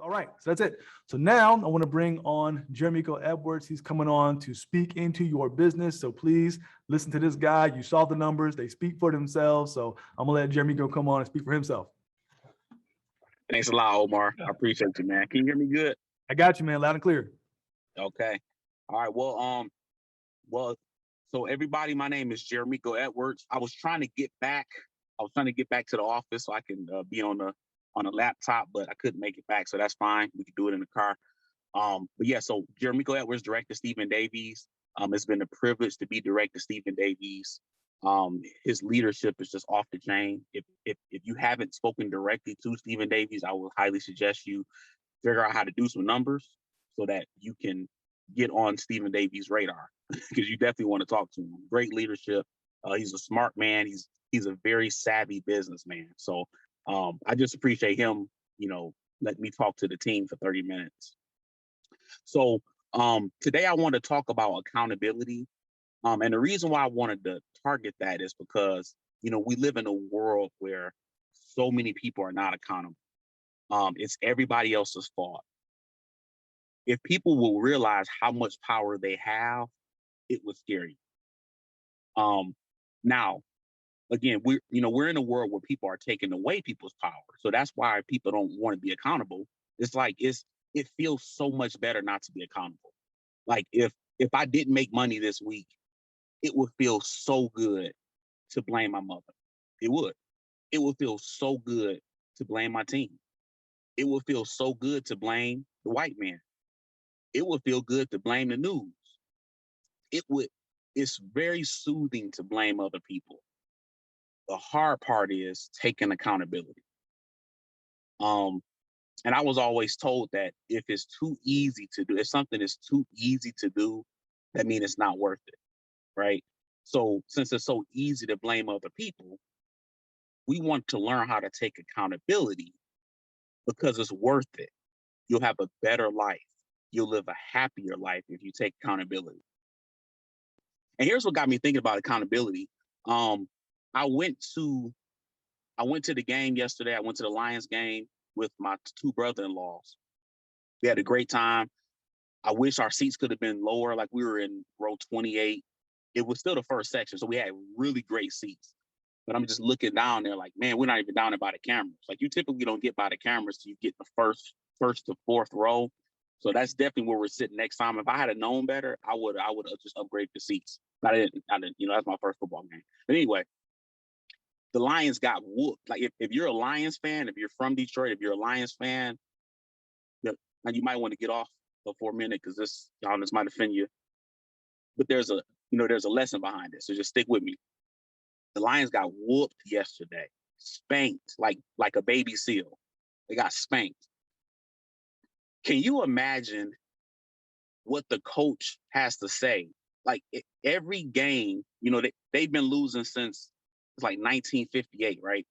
All right, so that's it. So now I want to bring on Jeremeko Edwards. He's coming on to speak into your business. So please listen to this guy. You saw the numbers. They speak for themselves. So I'm going to let Jeremeko come on and speak for himself. Thanks a lot, Omar. I appreciate you, man. Can you hear me good? I got you, man. Loud and clear. Okay. All right. Well, so everybody, my name is Jeremeko Edwards. I was trying to get back to the office so I can be on a laptop, but I couldn't make it back. So that's fine. We can do it in the car. But yeah, so Jeremeko Edwards, director Stephen Davies. It's been a privilege to be director Stephen Davies. His leadership is just off the chain. If you haven't spoken directly to Stephen Davies, I would highly suggest you figure out how to do some numbers so that you can get on Stephen Davies' radar because you definitely want to talk to him. Great leadership. He's a smart man. He's a very savvy businessman. So I just appreciate him, letting me talk to the team for 30 minutes. So today I want to talk about accountability. And the reason why I wanted to target that is because, we live in a world where so many people are not accountable. It's everybody else's fault. If people will realize how much power they have, it would scare you. Now, again, we're in a world where people are taking away people's power. So that's why people don't want to be accountable. It's like it feels so much better not to be accountable. Like if I didn't make money this week, it would feel so good to blame my mother. It would. It would feel so good to blame my team. It would feel so good to blame the white man. It would feel good to blame the news. It's very soothing to blame other people. The hard part is taking accountability. And I was always told that if it's too easy to do, if something is too easy to do, that means it's not worth it, right? So since it's so easy to blame other people, we want to learn how to take accountability because it's worth it. You'll have a better life. You'll live a happier life if you take accountability. And here's what got me thinking about accountability. I went to the game yesterday. I went to the Lions game with my two brother-in-laws. We had a great time. I wish our seats could have been lower, like we were in row 28. It was still the first section, so we had really great seats. But I'm just looking down there like, man, we're not even down there by the cameras. Like you typically don't get by the cameras till you get the first to fourth row. So that's definitely where we're sitting next time. If I had known better, I would have just upgraded the seats. I didn't, that's my first football game. But anyway, the Lions got whooped. Like if you're a Lions fan, if you're from Detroit, if you're a Lions fan, now you might want to get off for a minute because this might offend you. But there's a lesson behind it. So just stick with me. The Lions got whooped yesterday, spanked like a baby seal. They got spanked. Can you imagine what the coach has to say? Like every game, they've been losing since it's like 1958, right?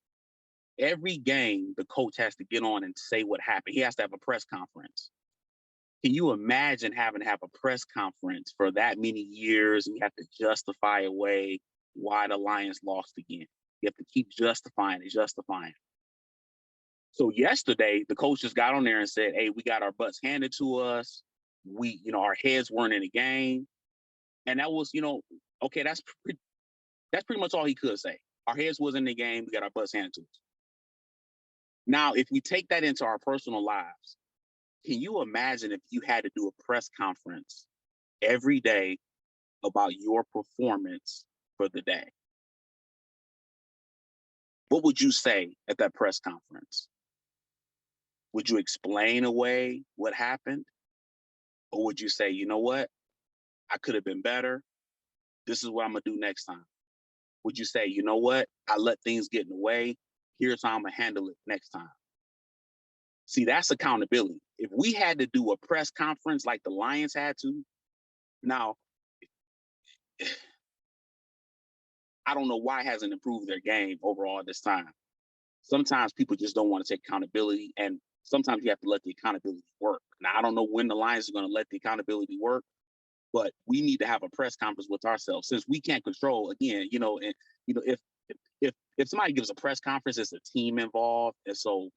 Every game, the coach has to get on and say what happened. He has to have a press conference. Can you imagine having to have a press conference for that many years and you have to justify away why the Lions lost again? You have to keep justifying it. So yesterday, the coach just got on there and said, hey, we got our butts handed to us. Our heads weren't in the game. And that was, okay, that's pretty much all he could say. Our heads wasn't in the game. We got our butts handed to us. Now, if we take that into our personal lives, can you imagine if you had to do a press conference every day about your performance for the day? What would you say at that press conference? Would you explain away what happened? Or would you say, you know what? I could have been better. This is what I'm going to do next time. Would you say, you know what? I let things get in the way. Here's how I'm going to handle it next time. See, that's accountability. If we had to do a press conference like the Lions had to, now, I don't know why it hasn't improved their game overall this time. Sometimes people just don't want to take accountability, and sometimes you have to let the accountability work. Now, I don't know when the Lions are going to let the accountability work, but we need to have a press conference with ourselves since we can't control, again, if somebody gives a press conference, it's a team involved. And so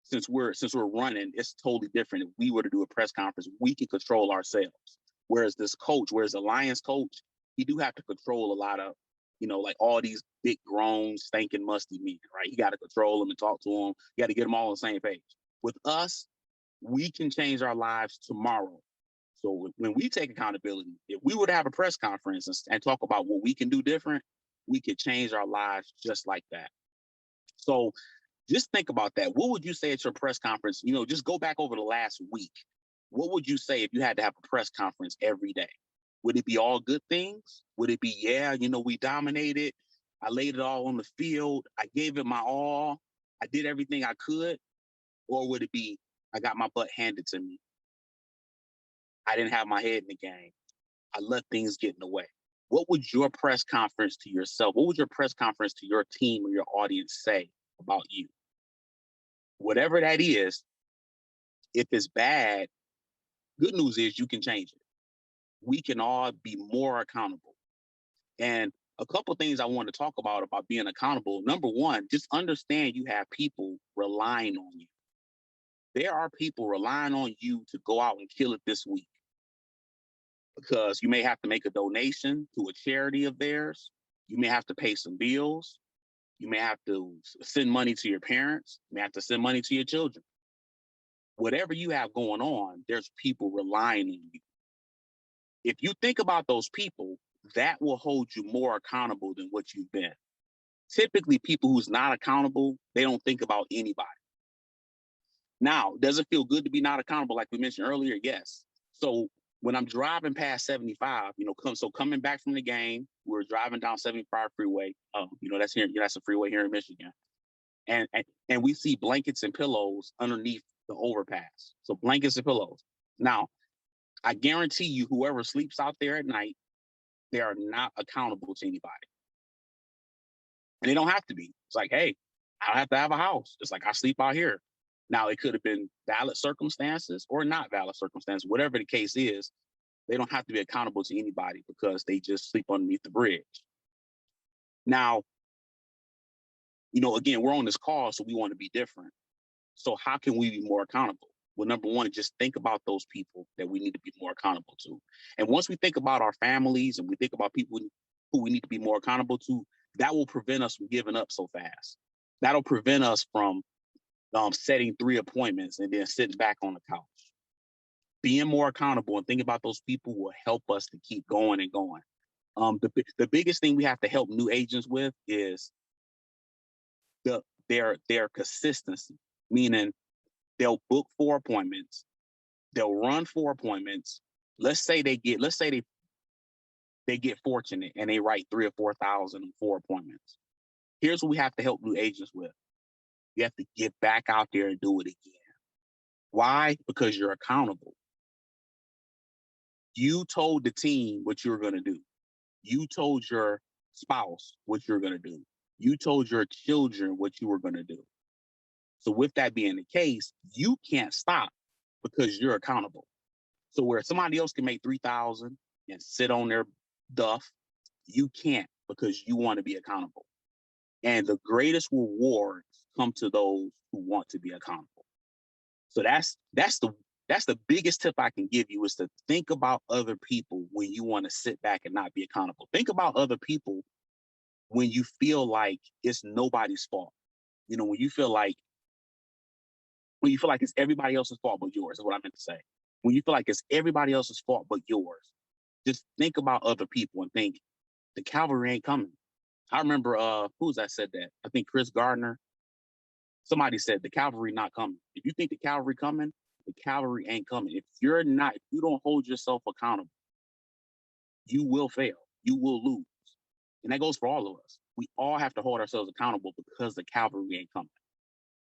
since we're running, it's totally different. If we were to do a press conference, we can control ourselves. Whereas this coach, whereas the Lions coach, he do have to control a lot of, like all these big grown stinking musty men, right? He got to control them and talk to them. You got to get them all on the same page. With us, we can change our lives tomorrow. So when we take accountability, if we were to have a press conference and talk about what we can do different, we could change our lives just like that. So just think about that. What would you say at your press conference? Just go back over the last week. What would you say if you had to have a press conference every day? Would it be all good things? Would it be, we dominated. I laid it all on the field. I gave it my all. I did everything I could. Or would it be, I got my butt handed to me. I didn't have my head in the game. I let things get in the way. What would your press conference to yourself, what would your press conference to your team or your audience say about you? Whatever that is, if it's bad, good news is you can change it. We can all be more accountable. And a couple of things I want to talk about being accountable. Number one, just understand you have people relying on you. There are people relying on you to go out and kill it this week, because you may have to make a donation to a charity of theirs. You may have to pay some bills. You may have to send money to your parents. You may have to send money to your children. Whatever you have going on, there's people relying on you. If you think about those people, that will hold you more accountable than what you've been. Typically, people who's not accountable, they don't think about anybody. Now, does it feel good to be not accountable, like we mentioned earlier? Yes. So when I'm driving past 75, coming back from the game, we're driving down 75 freeway. That's a freeway here in Michigan. And we see blankets and pillows underneath the overpass. So blankets and pillows. Now, I guarantee you, whoever sleeps out there at night, they are not accountable to anybody. And they don't have to be. It's like, hey, I don't have to have a house. It's like, I sleep out here. Now, it could have been valid circumstances or not valid circumstances. Whatever the case is, they don't have to be accountable to anybody because they just sleep underneath the bridge. Now, again, we're on this call, so we want to be different. So how can we be more accountable? Well, number one, just think about those people that we need to be more accountable to. And once we think about our families and we think about people who we need to be more accountable to, that will prevent us from giving up so fast. That'll prevent us from setting 3 appointments and then sitting back on the couch. Being more accountable and thinking about those people will help us to keep going and going. The biggest thing we have to help new agents with is their consistency, meaning they'll book 4 appointments, they'll run 4 appointments. Let's say they get fortunate and they write 3,000 or 4,000 in 4 appointments. Here's what we have to help new agents with. You have to get back out there and do it again. Why? Because you're accountable. You told the team what you were going to do. You told your spouse what you're going to do. You told your children what you were going to do. So with that being the case, you can't stop because you're accountable. So where somebody else can make 3,000 and sit on their duff, you can't, because you want to be accountable. And the greatest rewards come to those who want to be accountable. So that's the biggest tip I can give you, is to think about other people when you want to sit back and not be accountable. Think about other people when you feel like it's nobody's fault. When you feel like it's everybody else's fault but yours, is what I meant to say. When you feel like it's everybody else's fault but yours, just think about other people and think, the cavalry ain't coming. I remember, who's that said that? I think Chris Gardner. Somebody said the cavalry not coming. If you think the cavalry coming, the cavalry ain't coming. If you don't hold yourself accountable, you will fail. You will lose. And that goes for all of us. We all have to hold ourselves accountable because the cavalry ain't coming.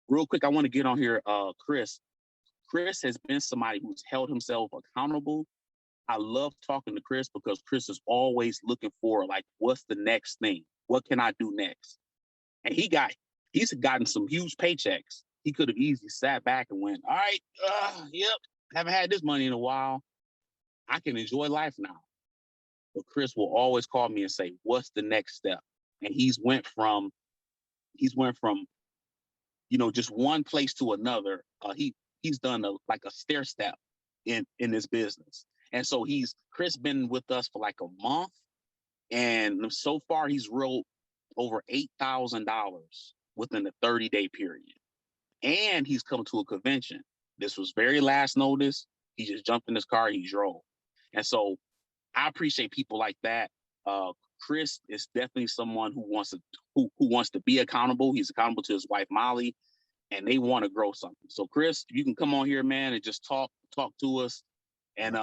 Real quick, I want to get on here, Chris. Chris has been somebody who's held himself accountable. I love talking to Chris because Chris is always looking for, like, what's the next thing? What can I do next? And he's gotten some huge paychecks. He could have easily sat back and went, all right, yep, haven't had this money in a while. I can enjoy life now. But Chris will always call me and say, what's the next step? And he's went from just one place to another. He's done like a stair step in this business. And so Chris been with us for like a month, and so far he's wrote over $8,000 within a 30-day period. And he's come to a convention. This was very last notice. He just jumped in his car, he drove. And so I appreciate people like that. Chris is definitely someone who wants to be accountable. He's accountable to his wife Molly, and they want to grow something. So Chris, you can come on here, man, and just talk to us, and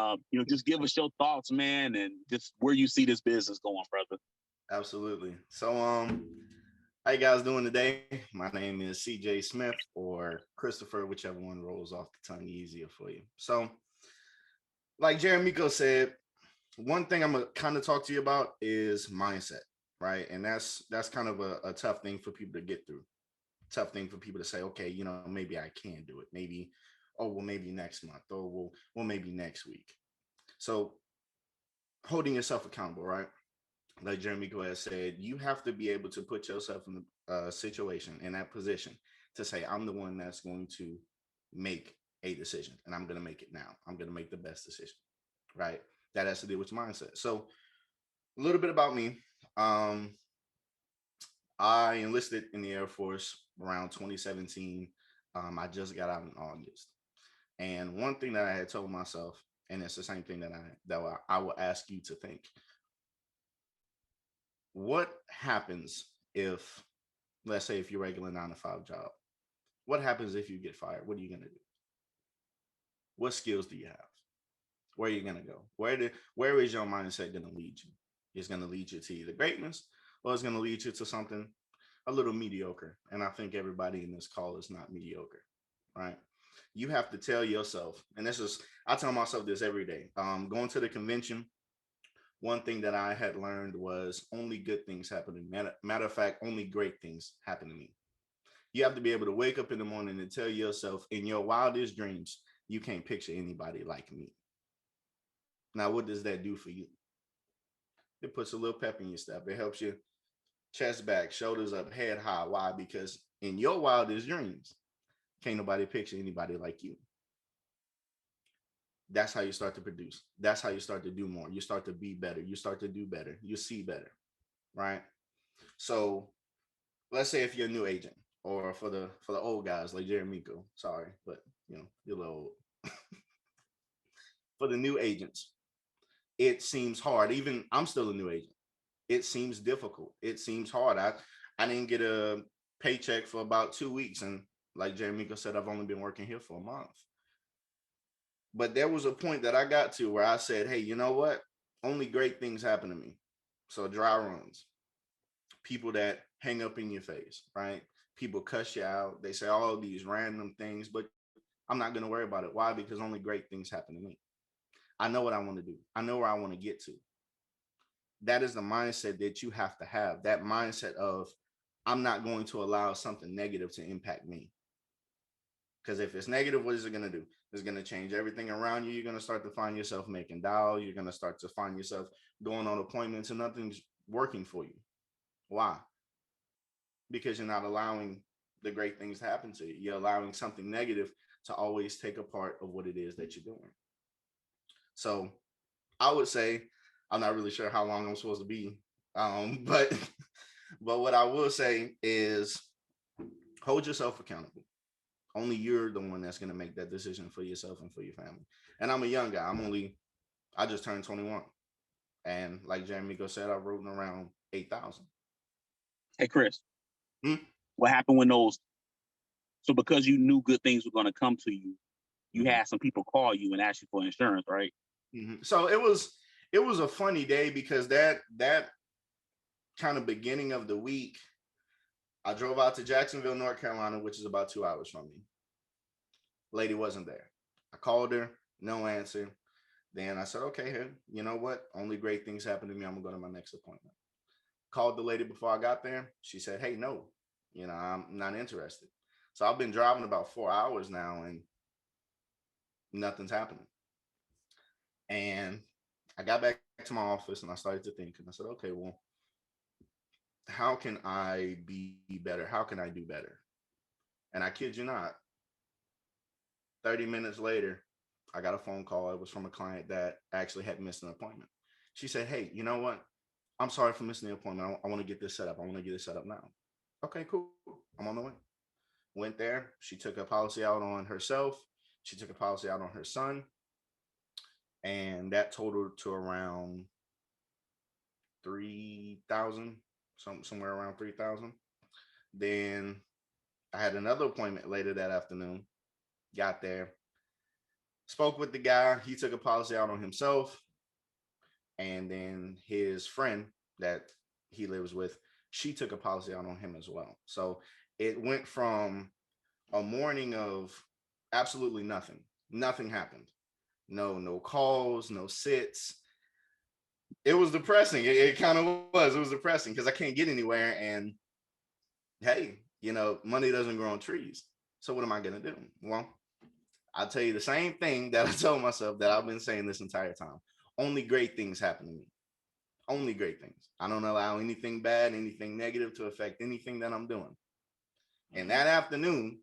just give us your thoughts, man, and just where you see this business going, brother. Absolutely. So how you guys doing today? My name is CJ Smith, or Christopher, whichever one rolls off the tongue easier for you. So like Jeremeko said, one thing I'm gonna kind of talk to you about is mindset, right? And that's kind of a tough thing for people to get through. Tough thing for people to say, okay, maybe I can do it. Maybe, oh well, maybe next month, or well, maybe next week. So holding yourself accountable, right? Like Jeremeko has said, you have to be able to put yourself in a situation, in that position, to say, I'm the one that's going to make a decision, and I'm going to make it now. I'm going to make the best decision, right? That has to do with mindset. So a little bit about me. I enlisted in the Air Force around 2017. I just got out in August. And one thing that I had told myself, and it's the same thing that I will ask you to think. What happens if, let's say, if you're regular 9 to 5 job, what happens if you get fired? What are you going to do? What skills do you have? Where are you going to go? Where is your mindset going to lead you? It's going to lead you to either greatness, or it's going to lead you to something a little mediocre. And I think everybody in this call is not mediocre, right? You have to tell yourself, and I tell myself this every day. Going to the convention, one thing that I had learned was only good things happen to me. Matter of fact, only great things happen to me. You have to be able to wake up in the morning and tell yourself, in your wildest dreams, you can't picture anybody like me. Now, what does that do for you? It puts a little pep in your step. It helps you chest back, shoulders up, head high. Why? Because in your wildest dreams, can't nobody picture anybody like you. That's how you start to produce. That's how you start to do more. You start to be better. You start to do better. You see better, right? So let's say if you're a new agent, or for the old guys like Jeremeko, sorry, but you're a little old. For the new agents, it seems hard. Even I'm still a new agent. It seems difficult. It seems hard. I didn't get a paycheck for about 2 weeks, and like Jeremeko said, I've only been working here for a month. But there was a point that I got to where I said, hey, you know what? Only great things happen to me. So dry runs, people that hang up in your face, right? People cuss you out. They say all these random things, but I'm not going to worry about it. Why? Because only great things happen to me. I know what I want to do. I know where I want to get to. That is the mindset that you have to have. That mindset of, I'm not going to allow something negative to impact me. Because if it's negative, what is it going to do? It's going to change everything around you. You're going to start to find yourself making dial. You're going to start to find yourself going on appointments and nothing's working for you. Why? Because you're not allowing the great things to happen to you. You're allowing something negative to always take a part of what it is that you're doing. So I would say, I'm not really sure how long I'm supposed to be, but what I will say is hold yourself accountable. Only you're the one that's going to make that decision for yourself and for your family. And I'm a young guy. I just turned 21. And like Jeremeko said, I wrote around 8,000. Hey, Chris, what happened when so because you knew good things were going to come to you, you had some people call you and ask you for insurance, right? So it was a funny day, because that kind of beginning of the week, I drove out to Jacksonville, North Carolina, which is about 2 hours from me. Lady wasn't there. I called her, no answer. Then I said, okay, here, you know what? Only great things happen to me. I'm gonna go to my next appointment. Called the lady before I got there. She said, hey, no, I'm not interested. So I've been driving about 4 hours now, and nothing's happening. And I got back to my office and I started to think, and I said, okay, well, how can I be better? How can I do better? And I kid you not, 30 minutes later, I got a phone call. It was from a client that actually had missed an appointment. She said, "Hey, you know what? I'm sorry for missing the appointment. I want to get this set up. I want to get this set up now." Okay, cool. I'm on the way. Went there. She took a policy out on herself. She took a policy out on her son. And that totaled to around 3,000, somewhere around 3,000. Then I had another appointment later that afternoon. Got there, spoke with the guy. He took a policy out on himself. And then his friend that he lives with, she took a policy out on him as well. So it went from a morning of absolutely nothing. Nothing happened. No calls, no sits. It was depressing. It kind of was. It was depressing because I can't get anywhere. And hey, money doesn't grow on trees. So what am I going to do? Well, I'll tell you the same thing that I told myself that I've been saying this entire time. Only great things happen to me. Only great things. I don't allow anything bad, anything negative to affect anything that I'm doing. And that afternoon,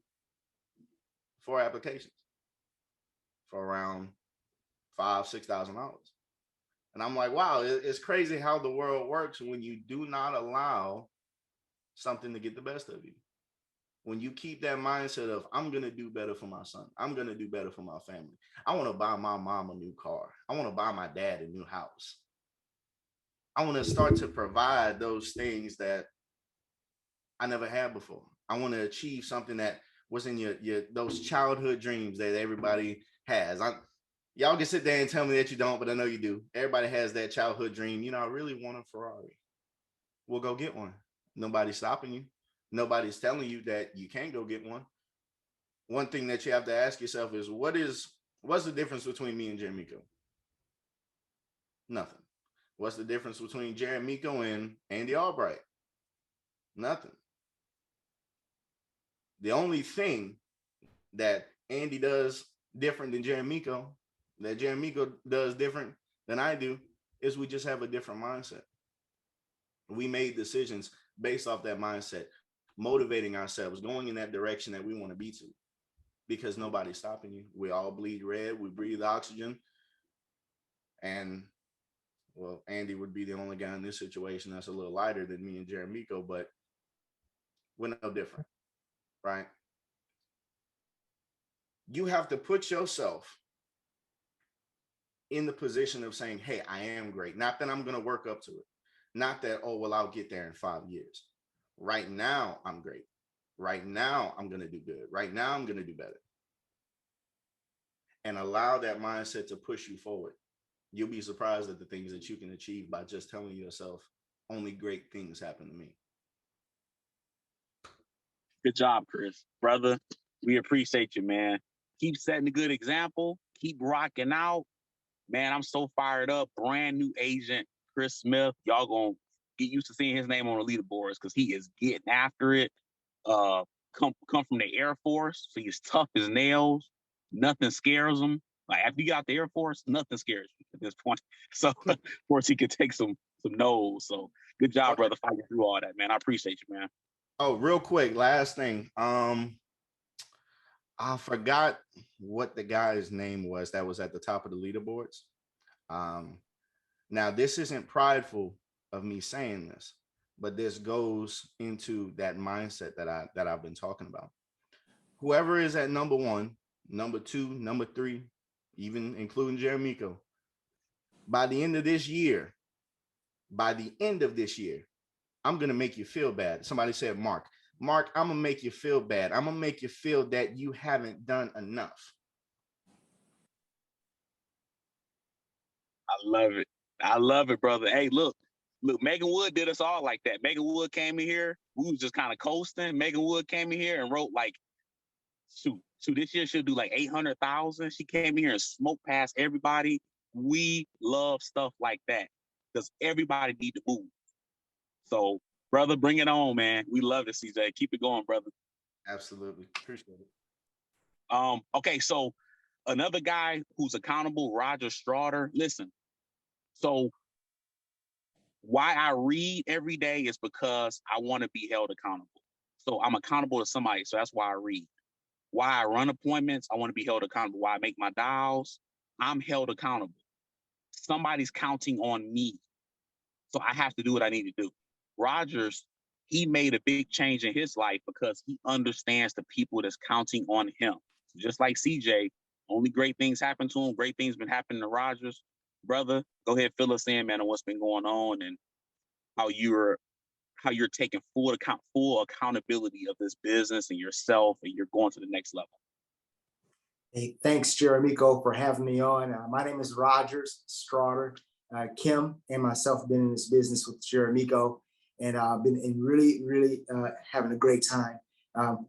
4 applications for around $5,000-$6,000. And I'm like, wow, it's crazy how the world works when you do not allow something to get the best of you. When you keep that mindset of, I'm going to do better for my son. I'm going to do better for my family. I want to buy my mom a new car. I want to buy my dad a new house. I want to start to provide those things that I never had before. I want to achieve something that was in your those childhood dreams that everybody has. Y'all can sit there and tell me that you don't, but I know you do. Everybody has that childhood dream. I really want a Ferrari. We'll go get one. Nobody's stopping you. Nobody's telling you that you can't go get one. One thing that you have to ask yourself is, what's the difference between me and Jeremeko? Nothing. What's the difference between Jeremeko and Andy Albright? Nothing. The only thing that Andy does different than Jeremeko, that Jeremeko does different than I do, is we just have a different mindset. We made decisions based off that mindset, motivating ourselves, going in that direction that we want to be to, because nobody's stopping you. We all bleed red. We breathe oxygen. And well, Andy would be the only guy in this situation that's a little lighter than me and Jeremeko, but we're no different, right? You have to put yourself in the position of saying, hey, I am great. Not that I'm going to work up to it. Not that, oh, well, I'll get there in 5 years. Right now, I'm great. Right now, I'm going to do good. Right now, I'm going to do better. And allow that mindset to push you forward. You'll be surprised at the things that you can achieve by just telling yourself, only great things happen to me. Good job, Chris. Brother, we appreciate you, man. Keep setting a good example. Keep rocking out. Man, I'm so fired up. Brand new agent, Chris Smith. Y'all gonna get used to seeing his name on the leaderboards because he is getting after it. Come from the Air Force, so he's tough as nails. Nothing scares him. Like after you got the Air Force, nothing scares you at this point. So of course he could take some no's. So good job, brother, fighting through all that, man. I appreciate you, man. Oh, real quick, last thing. I forgot what the guy's name was that was at the top of the leaderboards. Now this isn't prideful of me saying this, but this goes into that mindset that I've been talking about. Whoever is at number 1, number 2, number 3, even including Jeremeko, by the end of this year, I'm going to make you feel bad. Somebody said, Mark, I'm going to make you feel bad. I'm going to make you feel that you haven't done enough. I love it, brother. Hey, look, Megan Wood did us all like that. Megan Wood came in here. We was just kind of coasting. Megan Wood came in here and wrote like, shoot, this year she'll do like 800,000. She came in here and smoked past everybody. We love stuff like that because everybody need to move. So, brother, bring it on, man. We love it, CJ. Keep it going, brother. Absolutely. Appreciate it. Okay, so another guy who's accountable, Roger Strawder. Listen, so why I read every day is because I want to be held accountable. So I'm accountable to somebody. So that's why I read. Why I run appointments, I want to be held accountable. Why I make my dials, I'm held accountable. Somebody's counting on me. So I have to do what I need to do. Rogers, he made a big change in his life because he understands the people that's counting on him. Just like CJ, only great things happen to him. Great things been happening to Rogers. Brother, go ahead, fill us in, man, on what's been going on and how you're taking full accountability of this business and yourself, and you're going to the next level. Hey, thanks, Jeremeko, for having me on. My name is Rogers Strotter. Kim and myself have been in this business with Jeremeko, and I've been really having a great time.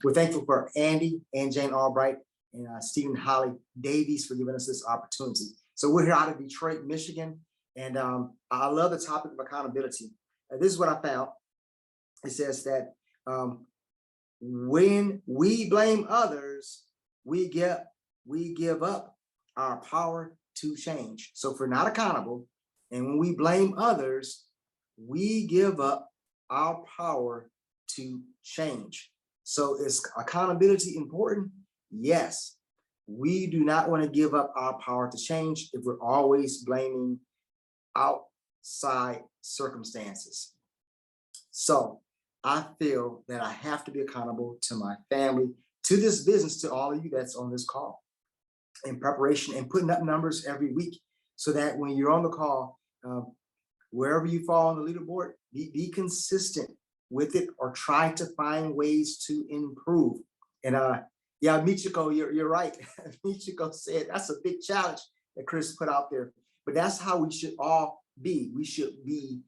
We're thankful for Andy and Jane Albright and Stephen Holly Davies for giving us this opportunity. So we're here out of Detroit, Michigan, and I love the topic of accountability. This is what I found. It says that when we blame others, we give up our power to change. So if we're not accountable, and when we blame others, we give up our power to change. So is accountability important? Yes. We do not want to give up our power to change if we're always blaming outside circumstances. So I feel that I have to be accountable to my family, to this business, to all of you that's on this call, in preparation and putting up numbers every week so that when you're on the call, wherever you fall on the leaderboard, be consistent with it or try to find ways to improve. And yeah, Michiko, you're right. Michiko said that's a big challenge that Chris put out there, but that's how we should all be. We should be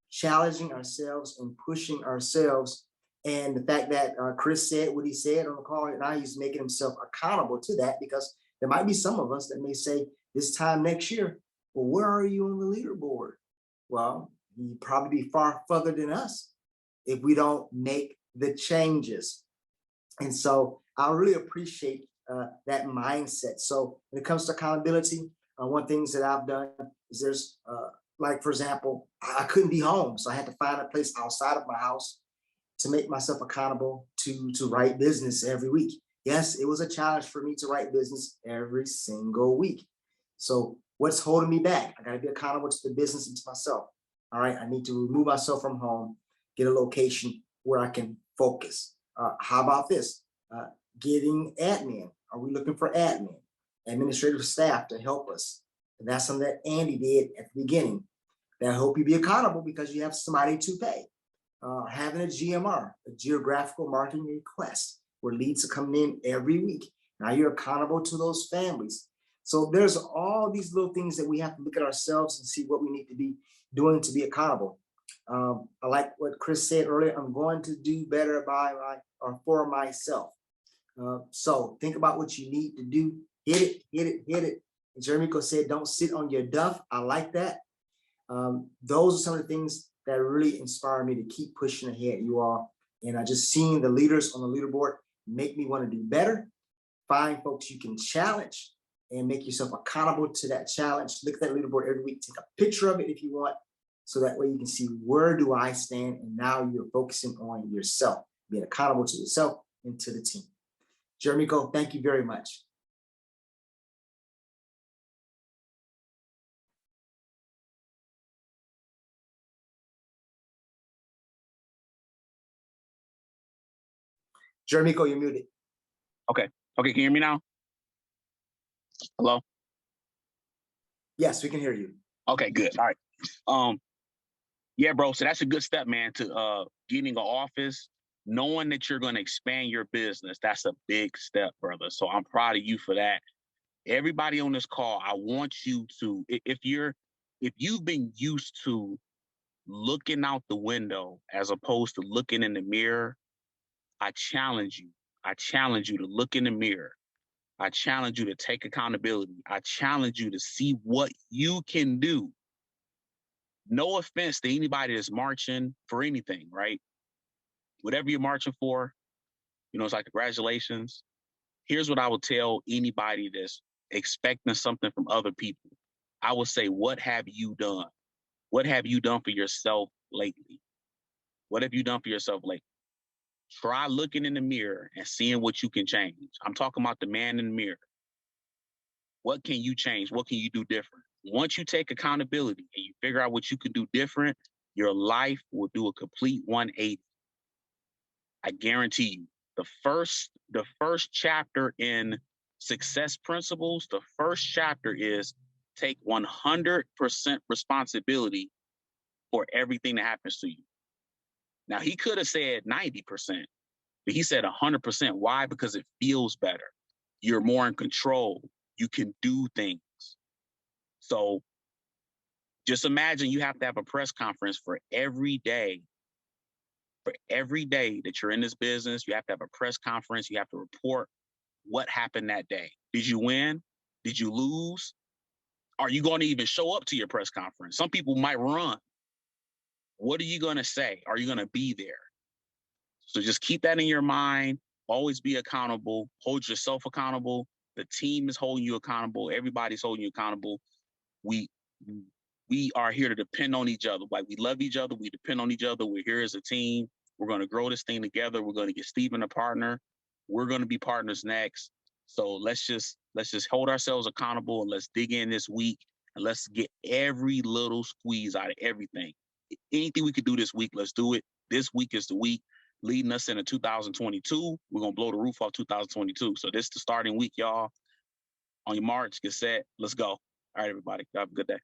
challenging ourselves and pushing ourselves. And the fact that Chris said what he said on the call, and now he's making himself accountable to that, because there might be some of us that may say this time next year, well, where are you on the leaderboard? Well, you'd probably be far further than us if we don't make the changes. And so I really appreciate that mindset. So when it comes to accountability, one things that I've done is there's like, for example, I couldn't be home. So I had to find a place outside of my house to make myself accountable to write business every week. Yes, it was a challenge for me to write business every single week. So what's holding me back? I got to be accountable to the business and to myself. All right, I need to remove myself from home, get a location where I can focus. How about this? Getting admin. Are we looking for admin, administrative staff to help us? And that's something that Andy did at the beginning. That help you be accountable because you have somebody to pay. Having a GMR, a geographical marketing request, where leads are coming in every week. Now you're accountable to those families. So there's all these little things that we have to look at ourselves and see what we need to be doing to be accountable. I like what Chris said earlier. I'm going to do better for myself. So think about what you need to do. Hit it. And Jeremeko said, don't sit on your duff. I like that. Those are some of the things that really inspire me to keep pushing ahead, you all. And I just seeing the leaders on the leaderboard make me want to do better. Find folks you can challenge and make yourself accountable to that challenge. Look at that leaderboard every week. Take a picture of it if you want, so that way you can see where do I stand. And now you're focusing on yourself, being accountable to yourself and to the team. Jeremeko, thank you very much. Jeremeko, you're muted. Okay, can you hear me now? Hello? Yes, we can hear you. Okay, good. All right. Yeah, bro. So that's a good step, man, to getting an office, knowing that you're going to expand your business. That's a big step, brother. So I'm proud of you for that. Everybody on this call, I want you to, if you've been used to looking out the window as opposed to looking in the mirror, I challenge you. I challenge you to look in the mirror. I challenge you to take accountability. I challenge you to see what you can do. No offense to anybody that's marching for anything, right? Whatever you're marching for, it's like congratulations. Here's what I would tell anybody that's expecting something from other people. I would say, what have you done? What have you done for yourself lately? What have you done for yourself lately? Try looking in the mirror and seeing what you can change. I'm talking about the man in the mirror. What can you change? What can you do different? Once you take accountability and you figure out what you can do different, your life will do a complete 180. I guarantee you. The first chapter in Success Principles, the first chapter is take 100% responsibility for everything that happens to you. Now, he could have said 90%, but he said 100%. Why? Because it feels better. You're more in control. You can do things. So just imagine you have to have a press conference for every day. For every day that you're in this business, you have to have a press conference. You have to report what happened that day. Did you win? Did you lose? Are you going to even show up to your press conference? Some people might run. What are you going to say? Are you going to be there? So just keep that in your mind. Always be accountable. Hold yourself accountable. The team is holding you accountable. Everybody's holding you accountable. We are here to depend on each other. Like, we love each other. We depend on each other. We're here as a team. We're going to grow this thing together. We're going to get Steven a partner. We're going to be partners next. So let's just hold ourselves accountable, and let's dig in this week, and let's get every little squeeze out of everything. Anything we could do this week, let's do it. This week is the week leading us into 2022. We're going to blow the roof off 2022. So this is the starting week, y'all. On your march, get set. Let's go. All right, everybody. Have a good day.